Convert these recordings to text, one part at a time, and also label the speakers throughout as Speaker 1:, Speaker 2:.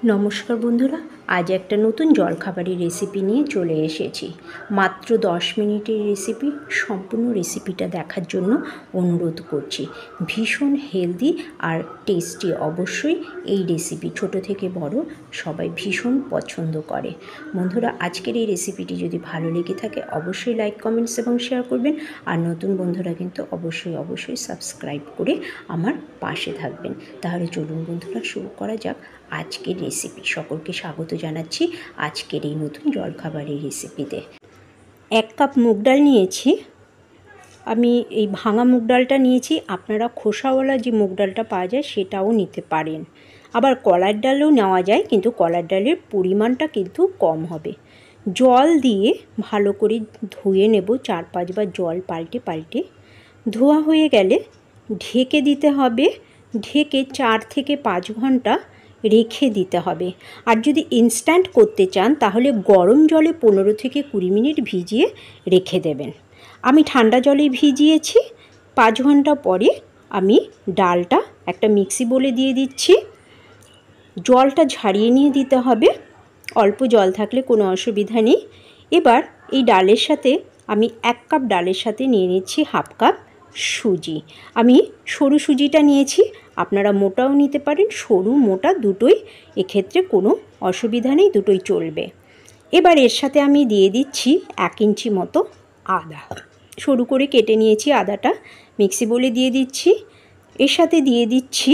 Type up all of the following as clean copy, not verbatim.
Speaker 1: নমস্কার বন্ধুরা, আজ একটা নতুন জলখাবারের রেসিপি নিয়ে চলে এসেছি। মাত্র 10 মিনিটের রেসিপি। সম্পূর্ণ রেসিপিটা দেখার জন্য অনুরোধ করছি। ভীষণ হেলদি আর টেস্টি অবশ্যই এই রেসিপি। ছোট থেকে বড় সবাই ভীষণ পছন্দ করে। বন্ধুরা, আজকের এই রেসিপিটি যদি ভালো লেগে থাকে অবশ্যই লাইক, কমেন্টস এবং শেয়ার করবেন। আর নতুন বন্ধুরা কিন্তু অবশ্যই সাবস্ক্রাইব করে আমার পাশে থাকবেন। তাহলে চলুন বন্ধুরা, শুরু করা যাক আজকের রেসিপি। সকলকে স্বাগত জানাচ্ছি আজকের এই নতুন জলখাবারের রেসিপিতে। 1 কাপ মুগ ডাল নিয়েছি। আমি এই ভাঙা মুগ ডালটা নিয়েছি। আপনারা খোসাওয়ালা যে মুগ ডালটা পাওয়া যায় সেটাও নিতে পারেন। আবার কলার ডালও নেওয়া যায়, কিন্তু কলার ডালের পরিমাণটা কিন্তু কম হবে। জল দিয়ে ভালো করে ধুয়ে নেব, 4-5 বার জল পাল্টে। ধোয়া হয়ে গেলে ঢেকে দিতে হবে। ঢেকে 4 থেকে 5 ঘন্টা রেখে দিতে হবে। আর যদি ইনস্ট্যান্ট করতে চান তাহলে গরম জলে 15 থেকে 20 মিনিট ভিজিয়ে রেখে দেবেন। আমি ঠান্ডা জলে ভিজিয়েছি। 5 ঘন্টা পরে আমি ডালটা একটা মিক্সি বোলে দিয়ে দিচ্ছি। জলটা ঝারিয়ে নিয়ে দিতে হবে। অল্প জল থাকলে কোনো অসুবিধা নেই। এবার এই ডালের সাথে আমি 1 কাপ ডালের সাথে নিয়ে নিচ্ছি 1/2 কাপ সুজি। আমি সরু সুজিটা নিয়েছি, আপনারা মোটাও নিতে পারেন। সরু মোটা দুটোই, এক্ষেত্রে কোনো অসুবিধা নেই, দুটোই চলবে। এবার এর সাথে আমি দিয়ে দিচ্ছি 1 ইঞ্চি মতো আদা। সরু করে কেটে নিয়েছি আদাটা, মিক্সি বোলে দিয়ে দিচ্ছি। এর সাথে দিয়ে দিচ্ছি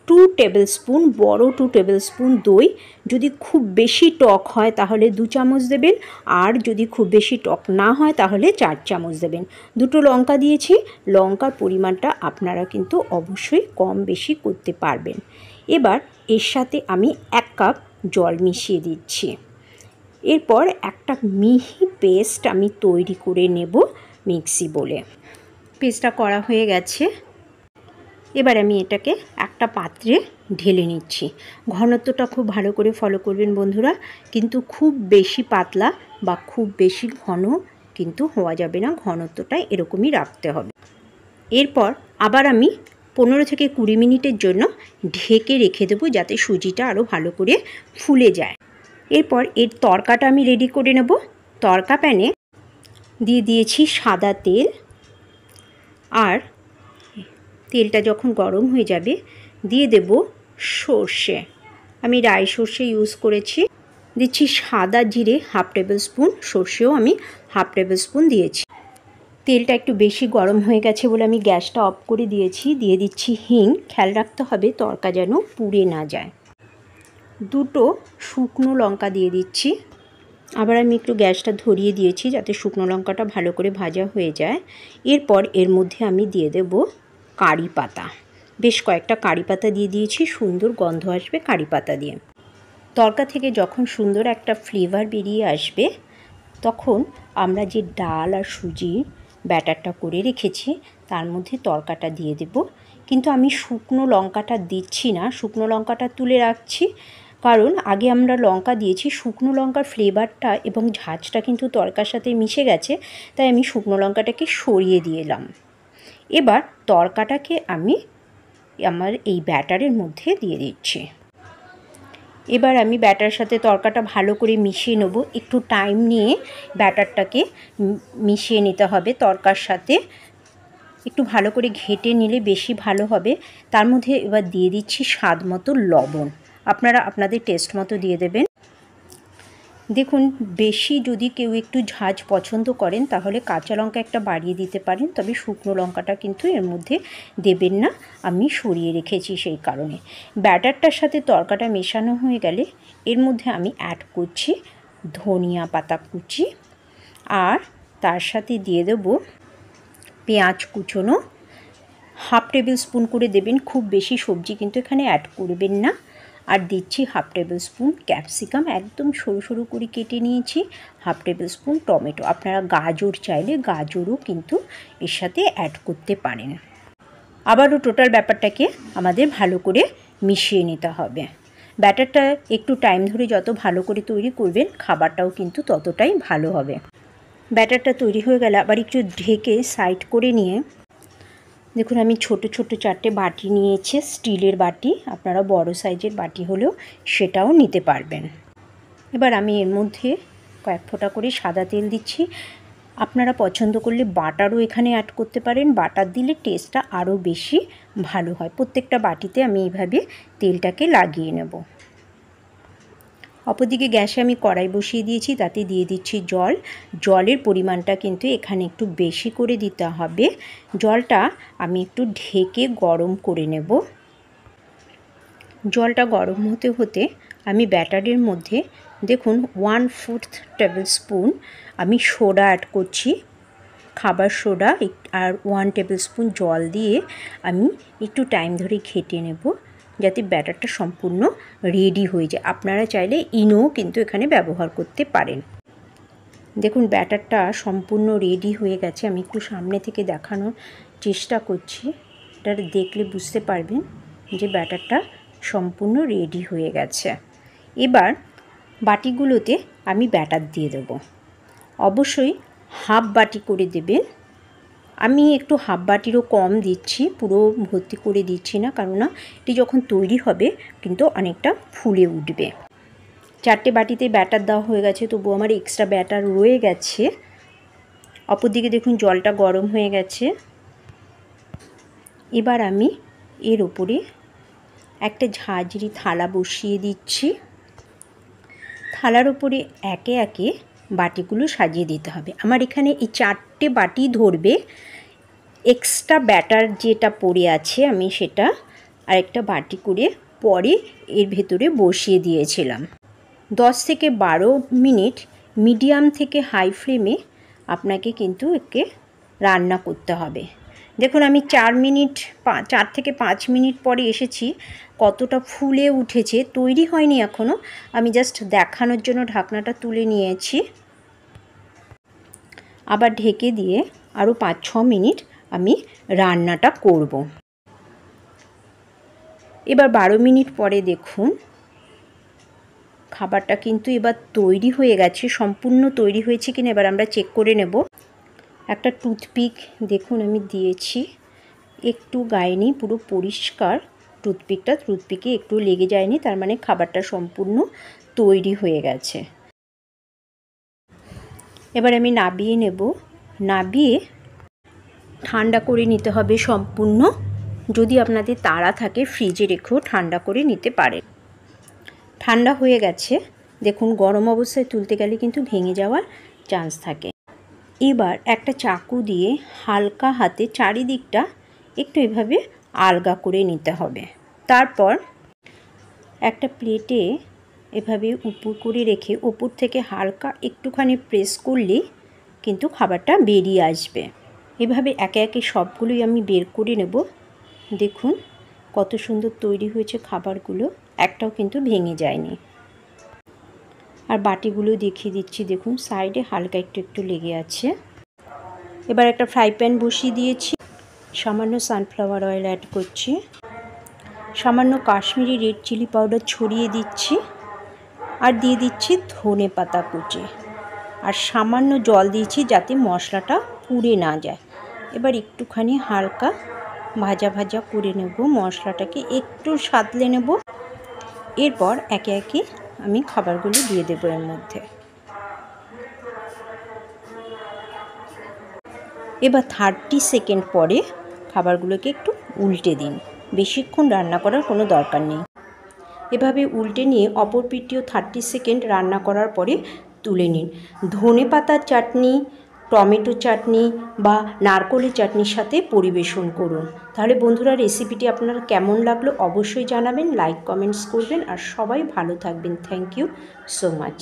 Speaker 1: 2 টেবিল স্পুন, বড় 2 টেবিল স্পুন দই। যদি খুব বেশি টক হয় তাহলে 2 চামচ দেবেন, আর যদি খুব বেশি টক না হয় তাহলে 4 চামচ দেবেন। 2টো লঙ্কা দিয়েছি। লঙ্কার পরিমাণটা আপনারা কিন্তু অবশ্যই কম বেশি করতে পারবেন। এবার এর সাথে আমি 1 কাপ জল মিশিয়ে দিচ্ছি। এরপর একটা মিহি পেস্ট আমি তৈরি করে নেব মিক্সি বোলে। পেস্টটা করা হয়ে গেছে। এবার আমি এটাকে একটা পাত্রে ঢেলে নিচ্ছি। ঘনত্বটা খুব ভালো করে ফলো করবেন বন্ধুরা, কিন্তু খুব বেশি পাতলা বা খুব বেশি ঘন কিন্তু হওয়া যাবে না। ঘনত্বটা এরকমই রাখতে হবে। এরপর আবার আমি 15 থেকে 20 মিনিটের জন্য ঢেকে রেখে দেবো, যাতে সুজিটা আরও ভালো করে ফুলে যায়। এরপর এর তড়কাটা আমি রেডি করে নেব। তড়কা প্যানে দিয়ে দিয়েছি সাদা তেল, আর তেলটা যখন গরম হয়ে যাবে দিয়ে দেব সর্ষে। আমি রাই সর্ষে ইউজ করেছি। দিচ্ছি সাদা জিরে 1/2 টেবিল স্পুন, সর্ষেও আমি 1/2 টেবিল স্পুন দিয়েছি। তেলটা একটু বেশি গরম হয়ে গেছে বলে আমি গ্যাসটা অফ করে দিয়েছি। দিয়ে দিচ্ছি হিং। খেয়াল রাখতে হবে তড়কা যেন পুড়ে না যায়। 2টো শুকনো লঙ্কা দিয়ে দিচ্ছি। আবার আমি একটু গ্যাসটা ধরিয়ে দিয়েছি যাতে শুকনো লঙ্কাটা ভালো করে ভাজা হয়ে যায়। এরপর এর মধ্যে আমি দিয়ে দেব কারি পাতা। বেশ কয়েকটা কারি পাতা দিয়ে দিয়েছি, সুন্দর গন্ধ আসবে কারি পাতা দিয়ে। তড়কা থেকে যখন সুন্দর একটা ফ্লেভার বেরিয়ে আসবে তখন আমরা যে ডাল আর সুজি ব্যাটারটা করে রেখেছি তার মধ্যে তড়কাটা দিয়ে দেব। কিন্তু আমি শুকনো লঙ্কাটা দিচ্ছি না, শুকনো লঙ্কাটা তুলে রাখছি। কারণ আগে আমরা লঙ্কা দিয়েছি, শুকনো লঙ্কার ফ্লেভারটা এবং ঝাঁঝটা কিন্তু তড়কার সাথে মিশে গেছে, তাই আমি শুকনো লঙ্কাটাকে সরিয়ে দিলাম। এবার তড়কাটাকে আমি আমার এই ব্যাটারের মধ্যে দিয়ে দিচ্ছি। এবার আমি ব্যাটারের সাথে তড়কাটা ভালো করে মিশিয়ে নেব। একটু টাইম নিয়ে ব্যাটারটাকে মিশিয়ে নিতে হবে তড়কার সাথে। একটু ভালো করে ঘেটে নিলে বেশি ভালো হবে। তার মধ্যে এবার দিয়ে দিচ্ছি স্বাদ মতো লবণ। আপনারা আপনাদের টেস্ট মতো দিয়ে দেবেন। দেখুন, বেশি যদি কেউ একটু ঝাঁঝ পছন্দ করেন তাহলে কাঁচা লঙ্কা একটা বাড়িয়ে দিতে পারেন, তবে শুকনো লঙ্কাটা কিন্তু এর মধ্যে দেবেন না, আমি সরিয়ে রেখেছি সেই কারণে। ব্যাটারটার সাথে তড়কাটা মেশানো হয়ে গেলে এর মধ্যে আমি অ্যাড করছি ধনিয়া পাতা কুচি, আর তার সাথে দিয়ে দেব পেঁয়াজ কুচোনো। 1/2 টেবিল স্পুন করে দেবেন, খুব বেশি সবজি কিন্তু এখানে অ্যাড করবেন না। আর দিচ্ছি 1/2 টেবিল স্পুন ক্যাপসিকাম, একদম সরু সরু করে কেটে নিয়েছি। 1/2 টেবিল স্পুন টমেটো। আপনারা গাজর চাইলে গাজরও কিন্তু এর সাথে অ্যাড করতে পারেন। আবারও টোটাল ব্যাপারটাকে আমাদের ভালো করে মিশিয়ে নিতে হবে। ব্যাটারটা একটু টাইম ধরে যত ভালো করে তৈরি করবেন খাবারটাও কিন্তু ততটাই ভালো হবে। ব্যাটারটা তৈরি হয়ে গেলে আবার একটু ঢেকে সাইড করে নিয়ে দেখুন আমি ছোট ছোট 4টে বাটি নিয়েছি, স্টিলের বাটি। আপনারা বড় সাইজের বাটি হলেও সেটাও নিতে পারবেন। এবার আমি এর মধ্যে কয়েক ফোঁটা করে সাদা তেল দিচ্ছি। আপনারা পছন্দ করলে বাটারও এখানে অ্যাড করতে পারেন। বাটার দিলে টেস্টটা আরও বেশি ভালো হয়। প্রত্যেকটা বাটিতে আমি এইভাবে তেলটাকে লাগিয়ে নেব। অপরদিকে গ্যাসে আমি কড়াই বসিয়ে দিয়েছি, তাতে দিয়ে দিচ্ছি জল। জলের পরিমাণটা কিন্তু এখানে একটু বেশি করে দিতে হবে। জলটা আমি একটু ঢেকে গরম করে নেব। জলটা গরম হতে হতে আমি ব্যাটারের মধ্যে দেখুন 1/4 টেবিল স্পুন আমি সোডা অ্যাড করছি, খাবার সোডা, আর 1 টেবিল স্পুন জল দিয়ে আমি একটু টাইম ধরে ঘেটে নেব, যাতে ব্যাটারটা সম্পূর্ণ রেডি হয়ে যায়। আপনারা চাইলে ইনোও কিন্তু এখানে ব্যবহার করতে পারেন। দেখুন ব্যাটারটা সম্পূর্ণ রেডি হয়ে গেছে। আমি একটু সামনে থেকে দেখানোর চেষ্টা করছি, এটা দেখলে বুঝতে পারবেন যে ব্যাটারটা সম্পূর্ণ রেডি হয়ে গেছে। এবার বাটিগুলোতে আমি ব্যাটার দিয়ে দেব। অবশ্যই হাফ বাটি করে দেবেন। আমি একটু হাফ বাটিরও কম দিচ্ছি, পুরো ভর্তি করে দিচ্ছি না, কেননা এটি যখন তৈরি হবে কিন্তু অনেকটা ফুলে উঠবে। 4টে বাটিতে ব্যাটার দেওয়া হয়ে গেছে, তবু আমার এক্সট্রা ব্যাটার রয়ে গেছে। অপরদিকে দেখুন জলটা গরম হয়ে গেছে। এবার আমি এর ওপরে একটা ঝাঁঝরি থালা বসিয়ে দিচ্ছি। থালার ওপরে একে একে বাটিগুলো সাজিয়ে দিতে হবে। আমার এখানে এই 4টে বাটি ধরবে। এক্সট্রা ব্যাটার যেটা পড়ে আছে আমি সেটা আরেকটা বাটি করে পরে এর ভেতরে বসিয়ে দিয়েছিলাম। 10 থেকে 12 মিনিট মিডিয়াম থেকে হাই ফ্লেমে আপনাকে কিন্তু একে রান্না করতে হবে। দেখুন আমি 4 থেকে 5 মিনিট পরে এসেছি, কতটা ফুলে উঠেছে। তৈরি হয়নি এখনও, আমি জাস্ট দেখানোর জন্য ঢাকনাটা তুলে নিয়েছি। আবার ঢেকে দিয়ে আরও 5-6 মিনিট আমি রান্নাটা করব। এবার 12 মিনিট পরে দেখুন খাবারটা কিন্তু এবার তৈরি হয়ে গেছে। সম্পূর্ণ তৈরি হয়েছে কিনা এবার আমরা চেক করে নেব। একটা টুথপিক দেখুন আমি দিয়েছি, একটু গায়নি, পুরো পরিষ্কার টুথপিকে একটু লেগে যায়নি, তার মানে খাবারটা সম্পূর্ণ তৈরি হয়ে গেছে। এবার আমি নাবিয়ে নেব। নাবিয়ে ঠান্ডা করে নিতে হবে সম্পূর্ণ। যদি আপনাদের তাড়া থাকে ফ্রিজে রেখেও ঠান্ডা করে নিতে পারেন। ঠান্ডা হয়ে গেছে। দেখুন গরম অবস্থায় তুলতে গেলে কিন্তু ভেঙে যাওয়ার চান্স থাকে। এবার একটা চাকু দিয়ে হালকা হাতে চারিদিকটা একটু এভাবে আলগা করে নিতে হবে। তারপর একটা প্লেটে এভাবে উপর করে রেখে ওপর থেকে হালকা একটুখানি প্রেস করলেই কিন্তু খাবারটা বেরিয়ে আসবে। এভাবে একে একে সবগুলোই আমি বের করে নেব। দেখুন কত সুন্দর তৈরি হয়েছে খাবারগুলো, একটাও কিন্তু ভেঙে যায়নি। আর বাটিগুলো দেখিয়ে দিচ্ছি, দেখুন সাইডে হালকা একটু লেগে আছে। এবার একটা ফ্রাই প্যান বসিয়ে দিয়েছি, সামান্য সানফ্লাওয়ার অয়েল অ্যাড করছি, সামান্য কাশ্মীরি রেড চিলি পাউডার ছড়িয়ে দিচ্ছি, আর দিয়ে দিচ্ছি ধনে পাতা কুচি, আর সামান্য জল দিয়েছি যাতে মশলাটা পুড়ে না যায়। এবার একটুখানি হালকা ভাজা ভাজা করে নেব, মশলাটাকে একটু সাঁতলে নেব। এরপর একে একে আমি খাবারগুলো দিয়ে দেবো এর মধ্যে। এবার 30 সেকেন্ড পরে খাবারগুলোকে একটু উল্টে দিন। বেশিক্ষণ রান্না করার কোনো দরকার নেই। এভাবে উল্টে নিয়ে অপর পিঠটিও 30 সেকেন্ড রান্না করার পরে তুলে নিন। ধনে পাতার চাটনি, টমেটো চাটনি বা নারকেলের চাটনির সাথে পরিবেশন করুন। তাহলে বন্ধুরা রেসিপিটি আপনার কেমন লাগলো অবশ্যই জানাবেন, লাইক কমেন্টস করবেন, আর সবাই ভালো থাকবেন। Thank you so much.